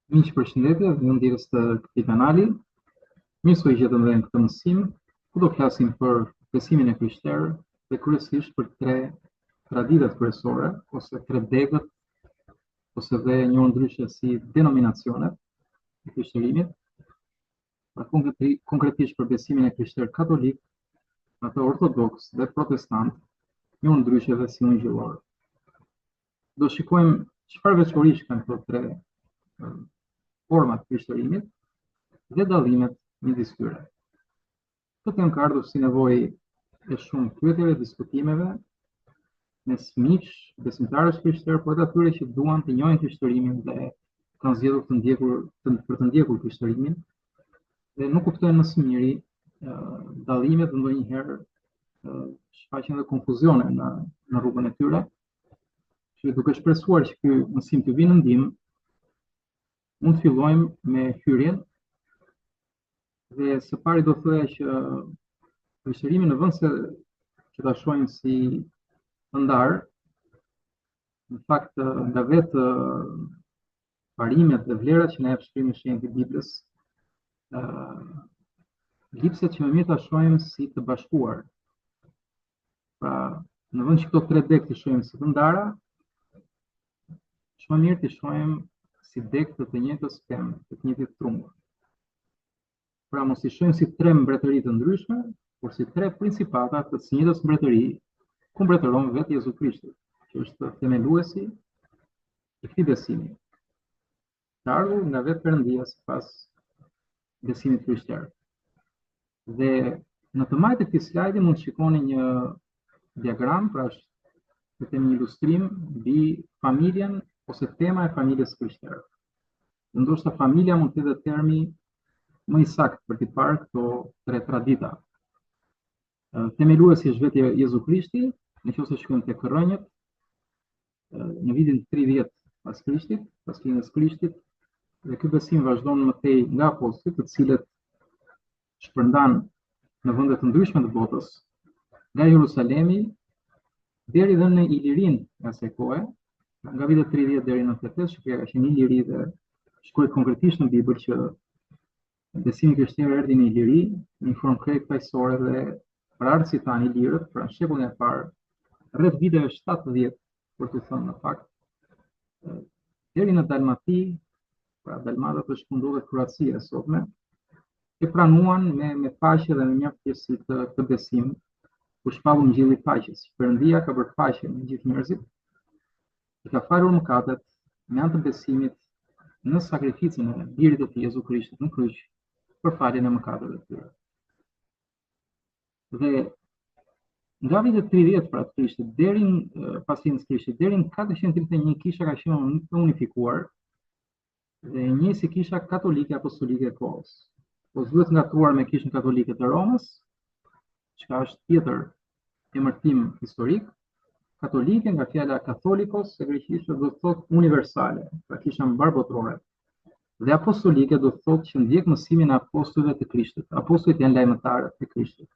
Miq, përshëndetje, dhe ndjes të këtij kanali. Mirë se u gjetëm në këtë mësim, ku do flasim për besimin e krishterë dhe kryesisht për tre traditat kryesore ose tre degët ose dhe njohur ndryshe si denominacionet e krishtërimit. Pra konkretisht për besimin e krishterë katolik, atë ortodoks dhe protestant, njohur ndryshe dhe si ungjillor. Do shikojmë çfarë veçorish kanë këto tre format të krishtërimit dhe dallimet midis tyre. Këtë temë ka ardhur si nevojë e shumë pyetjeve, diskutimeve mes miq, besimtarësh krishterë, por edhe atyre që duan të njohin krishtërimin dhe kanë zgjedhur për të ndjekur krishtërimin dhe nuk kuptojnë më së miri dallimet dhe ndonjëherë shfaqen edhe konfuzione në rrugën e tyre. Që duke shpresuar që ky mësim të vinë në ndihmë, mund të fillojmë me hyrjen. Dhe së pari do thoya që krishtërimi në vend se që ta shohim si të ndarë, në fakt nga vetë parimet dhe vlerat që na jep shkrimi i shenjtë i Biblës, lipset që më mirë ta shohim si të bashkuar. Pra, në vend që këto tre degë të shohim si të ndara, më mirë të shohim si degë të njëjtës pemë, të njëjtit trumb. Pra mos i shohim si tre mbretëri të ndryshme, por si tre principata të së njëjtës mbretëri, ku mbretëron vetë Jezu Krishti, që është themeluesi i këtij besimi. Të ardhur nga vetë Perëndia sipas besimit krishterë. Dhe në të majtë të këtij slajdi mund të shikoni një diagram, pra është një ilustrim mbi familjen ose tema e familjes krishtere. Ndoshta familja mund të jetë termi më i saktë për të parë këto tre tradita. Themeluesi është vetë Jezu Krishti, nëse shkojmë tek rrënjët, në vitin 30 pas Krishtit, pas linjës Krishtit, dhe ky besim vazhdon më tej nga apostujt, të cilët shpërndan në vende të ndryshme të botës, nga Jerusalemi deri dhe në Ilirin nga asaj kohe, nga vitet 30 deri në 98, shpjega që në Iliri dhe shkruhet konkretisht në Bibël që besimi krishterë erdhi në Iliri, në një formë krejt paqësore dhe prarët si tani Ilirët, pra në shekullin e parë, rreth viteve 70, për të thënë në fakt, deri në Dalmati, pra Dalmatët është ku ndodhet Kroacia e sotme, e pranuan me paqe dhe me mjaftësi këtë besim, ku shpallur Ungjilli i paqes. Perëndia ka bërë paqe me gjithë njerëzit, i ka falur mëkatet me anë të besimit në sakrificën e birit të tij Jezu Krishtit në kryq për faljen e mëkateve të tyre. Dhe nga vitet 30 pra të Krishtit deri pas linjës Krishtit deri në 431 kisha ka qenë unifikuar dhe një si kisha katolike apostolike e kohës. Po duhet ngatuar me kishën katolike të Romës, që është tjetër emërtim historik. Katolike nga fjala katholikos e greqisht do të thotë universale, pra kisha mbarbotrore. Dhe apostolike do të thotë që ndjek mësimin e apostujve të Krishtit. Apostujt janë lajmëtarët e Krishtit.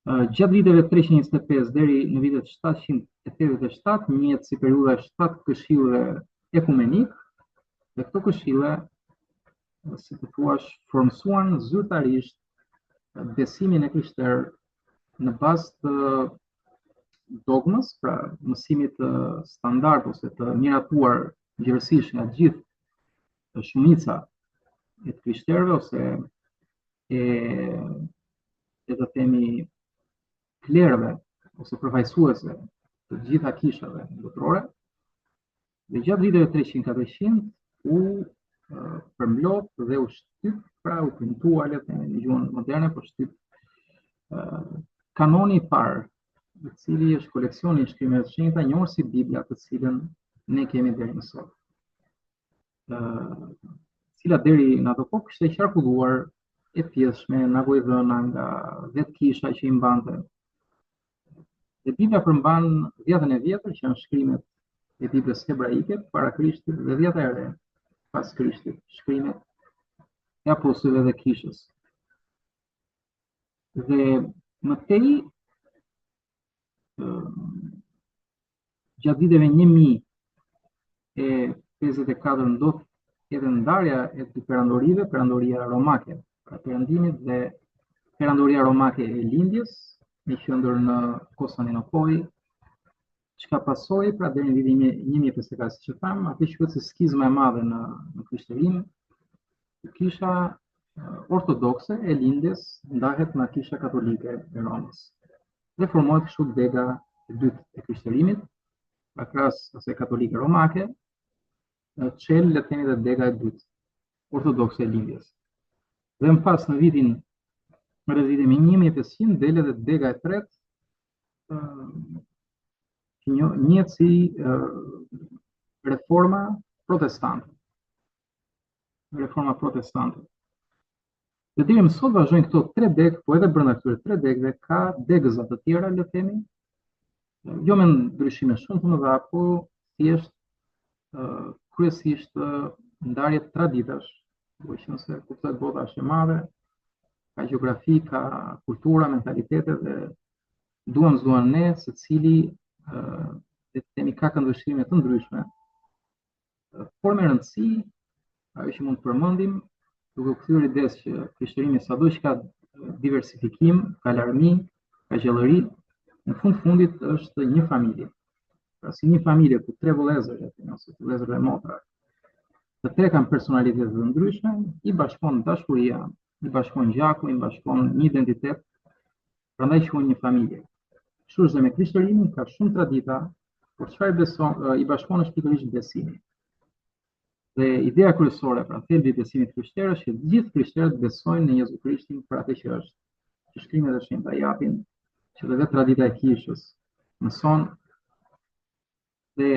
Gjatë viteve 325 deri në vitet 787 njihet si periudha e 7 këshillëve ekumenik, dhe këto këshille, si të thuash, formsuan zyrtarisht besimin e krishterë në bazë të dogmës, pra mësimit standard ose të miratuar gjithësisht nga gjithë shumica e të krishterëve ose e të themi klerëve ose përfaqësuesve të gjitha kishave botërore. Dhe gjatë viteve 300-400 u përmblot dhe u shtyp, pra u premtua le të themi në gjuhën moderne, por shtyp kanoni i parë, i cili është koleksioni i shkrimeve të shenjta njohur si Bibla, të cilën ne kemi deri më sot. Cila deri në ato kohë ishte qarkulluar e thjeshme, nevojëdhëna nga vetë kisha që i mbante. Dhe Bibla përmban 10 e vjetër që janë shkrimet e Biblës hebraike para Krishtit dhe 10 e re pas Krishtit, shkrimet e apostujve dhe kishës. Dhe më tej gjatë viteve 1000 e 54 ndodh edhe ndarja e dy perandorive, perandoria romake, pra perëndimit dhe perandoria romake e lindjes, me qendër në Konstantinopol, çka pasoi pra deri në vitin 1554, siç e tham, atë quhet si skizma e madhe në krishterinë. Kisha ortodokse e lindjes ndahet nga kisha katolike e Romës. Dhe formohet kështu dega e dytë e krishterimit, pra krahas asaj katolike romake, çel le të themi dhe dega e dytë ortodokse e lindjes. Dhe më pas në vitin 1500 del edhe dega e tretë, që njihet si reforma protestante. Reforma protestante. Dhe deri më sot vazhdojnë këto tre degë, po edhe brenda këtyre tre degëve ka degëza të tjera, le të themi, jo me ndryshime shumë të mëdha, po thjesht kryesisht ndarje traditash, duke qenë se kuptohet bota është e madhe, ka gjeografi, ka kultura, mentalitete dhe duam s'duam ne, secili le të themi ka këndvështrime të ndryshme. Por me rëndësi, ajo që mund të përmendim, duke u kthyer ides që krishterimi sado që ka diversifikim, ka larmi, ka gjallëri, në fundit është një familje. Pra si një familje ku tre vëllezër, ose vëllezër dhe motra, të tre kanë personalitete të ndryshme, i bashkon dashuria, i bashkon gjaku, i bashkon një identitet, prandaj quhen një familje. Kështu është dhe me krishterimin, ka shumë tradita, por çfarë i bashkon është pikërisht besimi. Dhe ideja kryesore, pra thelbi i besimit krishterë është që të gjithë krishterët besojnë në Jezu Krishtin për atë që është. Që shkrimet e shenjta japin, që dhe tradita e kishës mëson, dhe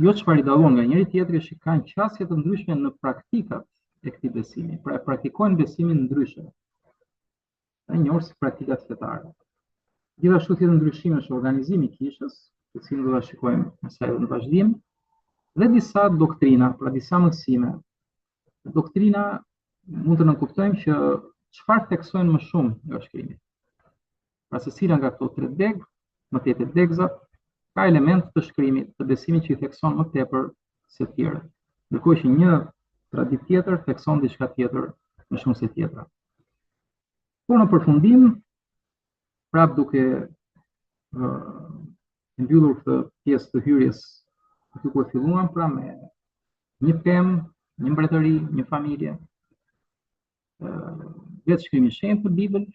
jo çfarë i dallon nga njëri tjetri është që kanë qasje të ndryshme në praktikat e këtij besimi, pra e praktikojnë besimin ndryshe. Dhe njohur si praktikat fetare. Gjithashtu tjetër ndryshime është organizimi i kishës, të cilin do ta shikojmë më së në vazhdim, dhe disa doktrina, pra disa mësime. Doktrina mund të nënkuptojmë që çfarë theksojnë më shumë nga shkrimi. Pra secila nga këto tre degë, më tepër degëzat, ka element të shkrimit, të besimit që i thekson më tepër se të tjerët. Ndërkohë që një traditë tjetër thekson diçka tjetër më shumë se tjetra. Por në përfundim, prap duke mbyllur këtë pjesë të hyrjes aty ku filluam, pra me një pemë, një mbretëri, një familje, vetë shkrimi i shenjtë të Bibël,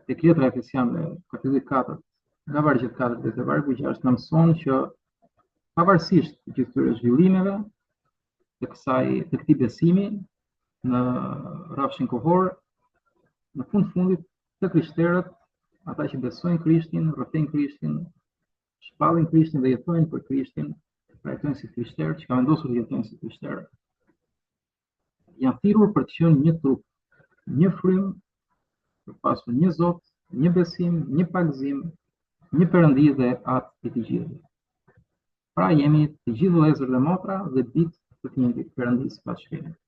tek letra Efesianëve, kapitulli 4, nga vargjet 4 deri te vargu 6, na mëson që pavarësisht të gjithë këtyre zhvillimeve të këtij besimi në rrafshin kohor, në fundit të krishterët, ata që besojnë Krishtin, rrethojnë Krishtin, shpallin Krishtin dhe jetojnë për Krishtin, pra jetojnë si krishterë, që ka vendosur të jetojnë si krishterë, janë thirrur për të qenë një trup, një frym, për pasur një Zot, një besim, një pagëzim, një Perëndi dhe atë i të gjithë. Pra jemi të gjithë vëllezër dhe motra dhe bitë të të njëjtit Perëndisë pas shkrimit.